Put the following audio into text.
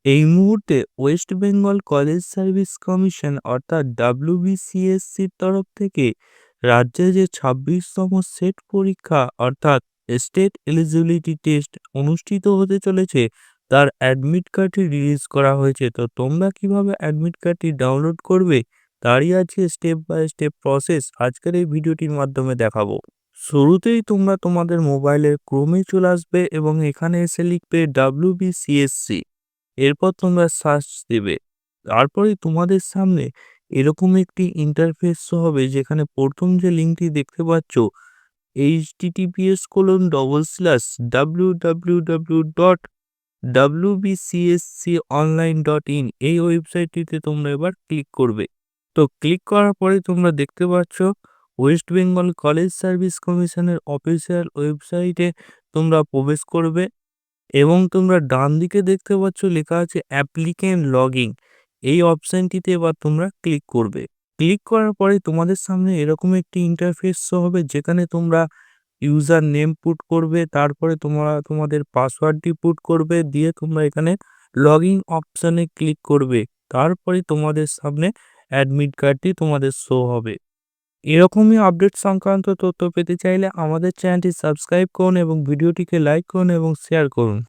এই মুহূর্তে West Bengal college service commission অর্থাৎ WBCSCর তরফ থেকে রাজ্যে যে ২৬তম সেট পরীক্ষা অর্থাৎ স্টেট এলিজিবিলিটি টেস্ট অনুষ্ঠিত হতে চলেছে তার অ্যাডমিট কার্ডটি রিলিজ করা হয়েছে। তো তোমরা কিভাবে অ্যাডমিট কার্ডটি ডাউনলোড করবে তারই আজকে স্টেপ বাই স্টেপ প্রসেস আজকের এই ভিডিওটির মাধ্যমে দেখাবো। শুরুতেই তোমরা তোমাদের মোবাইলের ক্রোমে চলে আসবে এবং এখানে এসে লিখবে WBCSC। এরপর তোমরা সার্চ দেবে। তারপরেই তোমাদের সামনে এরকম একটি ইন্টারফেস শো হবে যেখানে প্রথম যে লিঙ্কটি দেখতে পাচ্ছ https://www.wbcsconline.in এই ওয়েবসাইটটিতে তোমরা এবার ক্লিক করবে। তো ক্লিক করার পরে তোমরা দেখতে পাচ্ছ ওয়েস্ট বেঙ্গল কলেজ সার্ভিস কমিশনের অফিসিয়াল ওয়েবসাইটে তোমরা প্রবেশ করবে এবং তোমরা ডান দিকে দেখতে পাচ্ছ লেখা আছে অ্যাপ্লিক্যান্ট লগইন। এই অপশনটিতে এবার তোমরা ক্লিক করবে। ক্লিক করার পরে তোমাদের সামনে এরকম একটি ইন্টারফেস শো হবে যেখানে তোমরা ইউজার নেম পুট করবে, তারপরে তোমরা তোমাদের পাসওয়ার্ডটি পুট করবে, দিয়ে তোমরা এখানে লগইন অপশানে ক্লিক করবে। তারপরে তোমাদের সামনে অ্যাডমিট কার্ডটি তোমাদের শো হবে। এরকমই আপডেট সংক্রান্ত তথ্য পেতে চাইলে আমাদের চ্যানেলটি সাবস্ক্রাইব করুন এবং ভিডিওটিকে লাইক করুন এবং শেয়ার করুন।